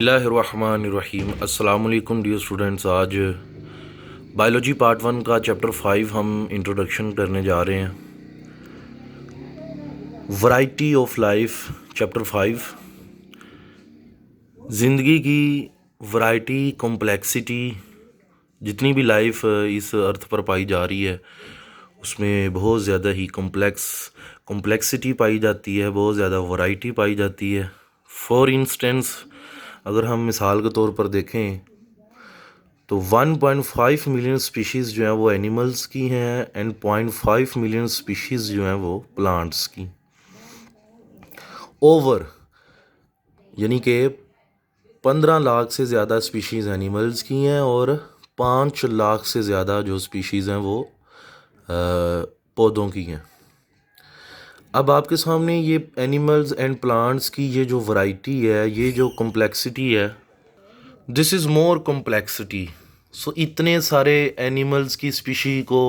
बिस्मिल्लाहिर्रहमानिर्रहीम। अस्सलाम वालेकुम डियर स्टूडेंट्स। आज बायोलॉजी पार्ट 1 का चैप्टर 5 हम इंट्रोडक्शन करने जा रहे हैं। Variety of life chapter 5। ज़िंदगी की वैरायटी, कॉम्प्लेक्सिटी, जितनी भी लाइफ इस अर्थ पर पाई जा रही है उसमें बहुत ज़्यादा ही कॉम्प्लेक्सिटी पाई जाती है, बहुत ज़्यादा वैरायटी पाई जाती है। फॉर इंस्टेंस अगर हम मिसाल के तौर पर देखें तो 1.5 मिलियन स्पीशीज़ जो हैं वो एनिमल्स की हैं एंड 0.5 मिलियन स्पीशीज़ जो हैं वो प्लांट्स की। ओवर यानी कि 15 लाख से ज़्यादा स्पीशीज़ एनिमल्स की हैं और 5 लाख से ज़्यादा जो स्पीशीज़ हैं वो पौधों की हैं। अब आपके सामने ये एनिमल्स एंड प्लांट्स की ये जो वैरायटी है, ये जो कॉम्प्लेक्सिटी है, दिस इज़ मोर कॉम्प्लेक्सिटी। सो इतने सारे एनिमल्स की स्पीशी को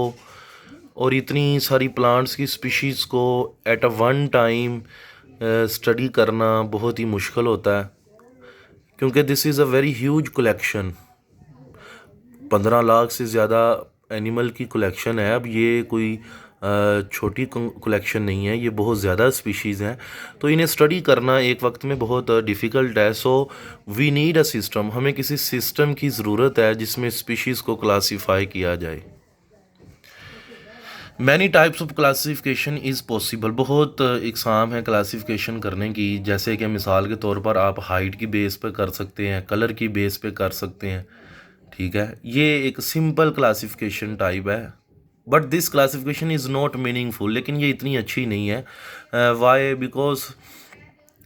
और इतनी सारी प्लांट्स की स्पीशीज़ को at a one time study करना बहुत ही मुश्किल होता है, क्योंकि this is a very huge collection. 15 lakh से ज़्यादा एनिमल की कलेक्शन है। अब ये कोई छोटी कलेक्शन नहीं है, ये बहुत ज़्यादा स्पीशीज़ हैं, तो इन्हें स्टडी करना एक वक्त में बहुत डिफ़िकल्ट है। So we need a system, हमें किसी सिस्टम की ज़रूरत है जिसमें स्पीशीज़ को क्लासीफाई किया जाए। Many types of classification is possible, बहुत इकसाम है क्लासिफिकेशन करने की। जैसे कि मिसाल के तौर पर आप हाइट की बेस पे कर सकते हैं, कलर की बेस पे कर सकते हैं, ठीक है। ये एक सिंपल क्लासिफिकेशन टाइप है, but this classification is not meaningful. लेकिन ये इतनी अच्छी नहीं है। वाई? बिकॉज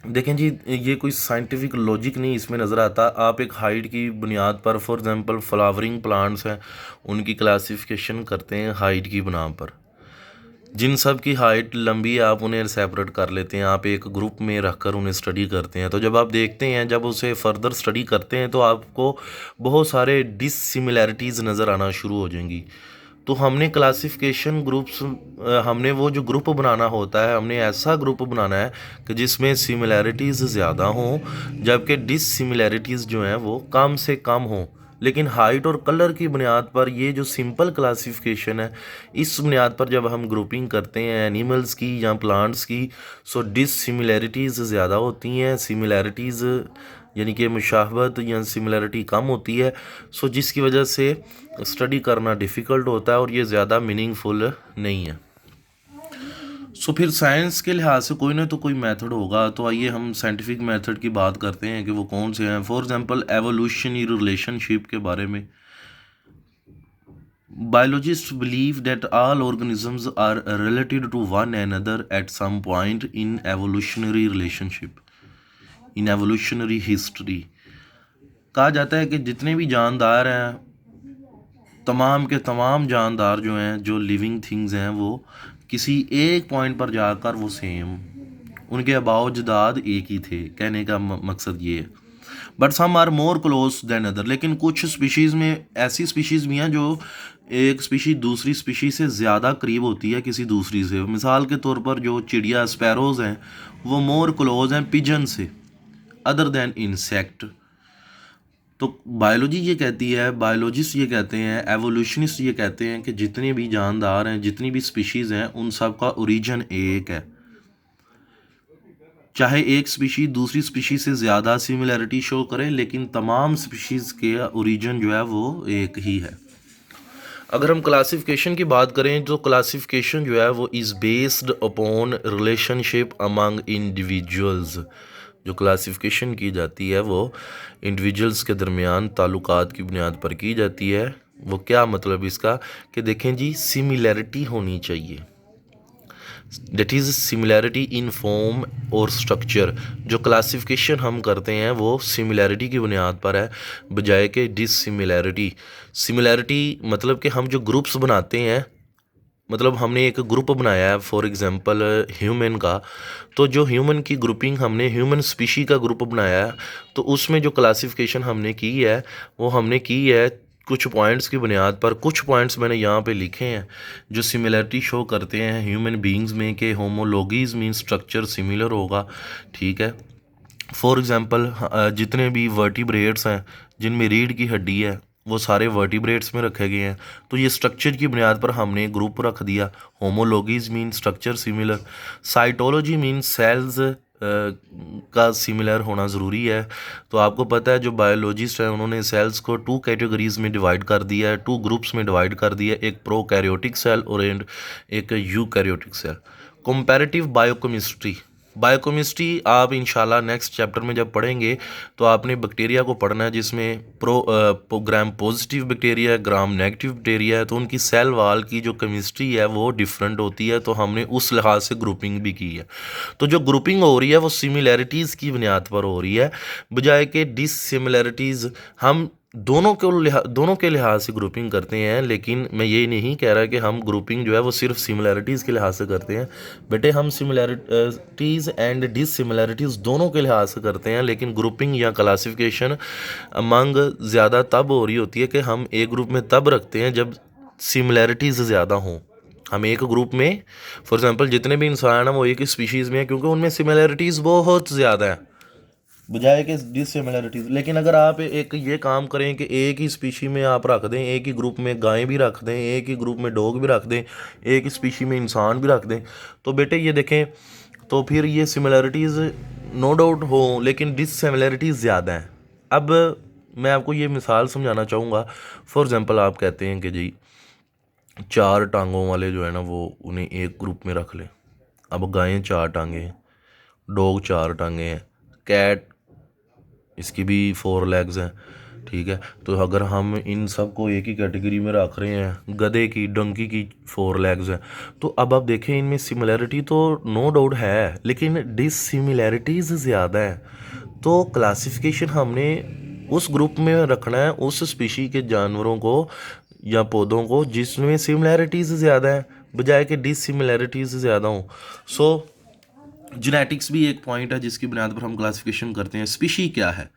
देखें जी, ये कोई साइंटिफिक लॉजिक नहीं इसमें नज़र आता। आप एक हाइट की बुनियाद पर, फॉर एग्जांपल फ्लावरिंग प्लांट्स हैं, उनकी क्लासिफिकेशन करते हैं हाइट की बुनियाद पर। जिन सब की हाइट लंबी है आप उन्हें सेपरेट कर लेते हैं, आप एक ग्रुप में रखकर उन्हें स्टडी करते हैं। तो जब आप देखते हैं, जब उसे फर्दर स्टडी करते हैं, तो आपको बहुत सारे डिससिमिलैरिटीज़ नज़र आना शुरू हो जाएंगी। तो हमने क्लासिफिकेशन ग्रुप्स, हमने वो जो ग्रुप बनाना होता है, हमने ऐसा ग्रुप बनाना है कि जिसमें सिमिलैरिटीज़ ज़्यादा हों, जबकि डिससिमिलैरिटीज़ जो हैं वो कम से कम हों। लेकिन हाइट और कलर की बुनियाद पर ये जो सिंपल क्लासिफिकेशन है, इस बुनियाद पर जब हम ग्रुपिंग करते हैं एनिमल्स की या प्लांट्स की, सो डिससिमिलैरिटीज़ ज़्यादा होती हैं, सिमिलैरिटीज़ यानी कि मुशाबहत या सिमिलरिटी कम होती है। सो जिसकी वजह से स्टडी करना डिफ़िकल्ट होता है और ये ज़्यादा मीनिंगफुल नहीं है। सो फिर साइंस के लिहाज से कोई ना तो कोई मेथड होगा। तो आइए हम साइंटिफिक मेथड की बात करते हैं कि वो कौन से हैं। फॉर एग्जांपल एवोल्यूशनरी रिलेशनशिप के बारे में, biologists believe that all organisms are related to one another at some point in evolutionary relationship, in evolutionary history। कहा जाता है कि जितने भी जानदार हैं, तमाम के तमाम जानदार जो हैं, जो लिविंग थिंग्स हैं, वो किसी एक पॉइंट पर जाकर वो सेम, उनके आबाओ-अजदाद एक ही थे। कहने का मकसद ये है। But some are more close than other, लेकिन कुछ स्पीशीज़ में ऐसी स्पीशीज़ भी हैं जो एक स्पीशी दूसरी स्पीशी से ज़्यादा करीब होती है किसी दूसरी से। मिसाल के तौर पर जो चिड़िया स्पैरोज़ हैं वो मोर क्लोज हैं पिजन से अदर दैन इंसेक्ट। तो बायोलॉजी ये कहती है, बायोलॉजिस्ट ये कहते हैं, एवोल्यूशनिस्ट ये कहते हैं कि जितने भी जानदार हैं, जितनी भी स्पीशीज़ हैं, उन सब का ओरिजिन एक है। चाहे एक स्पीशी दूसरी स्पीशी से ज़्यादा सिमिलैरिटी शो करे, लेकिन तमाम स्पीशीज़ के ओरिजिन जो है वो एक ही है। अगर हम क्लासिफिकेशन की बात करें तो क्लासिफिकेशन जो है वो is based upon relationship among individuals. जो क्लासिफिकेशन की जाती है वो इंडिविजुअल्स के दरमियान ताल्लुकात की बुनियाद पर की जाती है। वो क्या मतलब इसका कि देखें जी, सिमिलैरिटी होनी चाहिए, that is similarity in form और स्ट्रक्चर। जो क्लासिफिकेशन हम करते हैं वो सिमिलैरिटी की बुनियाद पर है, बजाय के डिससिमिलैरिटी। सिमिलैरिटी मतलब कि हम जो ग्रुप्स बनाते हैं, मतलब हमने एक ग्रुप बनाया है फॉर एग्जांपल ह्यूमन का, तो जो ह्यूमन की ग्रुपिंग हमने ह्यूमन स्पीशी का ग्रुप बनाया है, तो उसमें जो क्लासिफिकेशन हमने की है वो हमने की है कुछ पॉइंट्स की बुनियाद पर। कुछ पॉइंट्स मैंने यहाँ पे लिखे हैं जो सिमिलरिटी शो करते हैं ह्यूमन बींग्स में, कि होमोलॉगीज़ मीन स्ट्रक्चर सिमिलर होगा, ठीक है। फॉर एग्ज़ाम्पल जितने भी वर्टिब्रेट्स हैं जिनमें रीढ़ की हड्डी है वो सारे वर्टिब्रेट्स में रखे गए हैं। तो ये स्ट्रक्चर की बुनियाद पर हमने ग्रुप रख दिया। Homologies mean structure similar, cytology mean cells का सिमिलर होना ज़रूरी है। तो आपको पता है जो बायोलॉजिस्ट हैं उन्होंने सेल्स को 2 कैटेगरीज में डिवाइड कर दिया है, 2 ग्रुप्स में डिवाइड कर दिया है, एक प्रोकैरियोटिक सेल और एक eukaryotic cell. Comparative biochemistry, biochemistry आप इंशाल्लाह नेक्स्ट चैप्टर में जब पढ़ेंगे तो आपने बैक्टीरिया को पढ़ना है जिसमें ग्राम पॉजिटिव बैक्टीरिया है, ग्राम नेगेटिव बैक्टीरिया है। तो उनकी सेल वाल की जो केमिस्ट्री है वो डिफरेंट होती है, तो हमने उस लिहाज से ग्रुपिंग भी की है। तो जो ग्रुपिंग हो रही है वो सिमिलैरिटीज़ की बुनियाद पर हो रही है बजाय कि डिससिमिलैरिटीज़। हम दोनों के लिहाज से ग्रुपिंग करते हैं, लेकिन मैं ये नहीं कह रहा कि हम ग्रुपिंग जो है वो सिर्फ सिमिलैरिटीज़ के लिहाज से करते हैं। बेटे हम सिमिलैरिटीज़ एंड डिससिमिलैरिटीज़ दोनों के लिहाज से करते हैं, लेकिन ग्रुपिंग या क्लासिफिकेशन अमंग ज़्यादा तब हो रही होती है कि हम एक ग्रुप में तब रखते हैं जब सिमिलैरिटीज़ ज़्यादा हों। हम एक ग्रुप में फॉर एग्ज़ाम्पल जितने भी इंसान हैं वो एक ही स्पीशीज़ में हैं क्योंकि उनमें सिमिलैरिटीज़ बहुत ज़्यादा हैं बजाय कि डिससिमिलैरिटीज़। लेकिन अगर आप एक ये काम करें कि एक ही स्पीशी में आप रख दें, एक ही ग्रुप में गायें भी रख दें, एक ही ग्रुप में डॉग भी रख दें, एक ही स्पीशी में इंसान भी रख दें, तो बेटे ये देखें तो फिर ये सिमिलैरिटीज़ नो डाउट हो लेकिन डिससिमिलैरिटीज़ ज़्यादा हैं। अब मैं आपको ये मिसाल समझाना चाहूँगा। फॉर एग्ज़ाम्पल आप कहते हैं कि जी 4 टांगों वाले जो है ना वो उन्हें एक ग्रुप में रख लें। अब गायें 4 टांगे हैं, डॉग 4 टांगे हैं, कैट इसकी भी 4 लेग्स हैं, ठीक है। तो अगर हम इन सब को एक ही कैटेगरी में रख रहे हैं, गधे की डंकी की 4 लेग्स हैं, तो अब आप देखें इनमें सिमिलैरिटी तो नो डाउट है लेकिन डिससिमिलैरिटीज़ ज़्यादा हैं। तो क्लासिफिकेशन हमने उस ग्रुप में रखना है उस स्पीशी के जानवरों को या पौधों को जिसमें सिमिलैरिटीज़ ज़्यादा है बजाय कि डिससिमिलैरिटीज़ ज़्यादा हों। सो जेनेटिक्स भी एक पॉइंट है जिसकी बुनियाद पर हम क्लासिफिकेशन करते हैं। स्पीशी क्या है?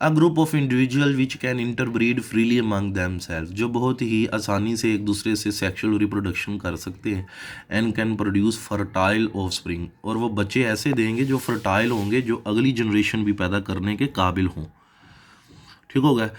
A group of individual which can interbreed freely among themselves, जो बहुत ही आसानी से एक दूसरे से सेक्सुअल रिप्रोडक्शन कर सकते हैं। And can produce fertile offspring, और वो बच्चे ऐसे देंगे जो फर्टाइल होंगे, जो अगली जनरेशन भी पैदा करने के काबिल हों। ठीक हो गया।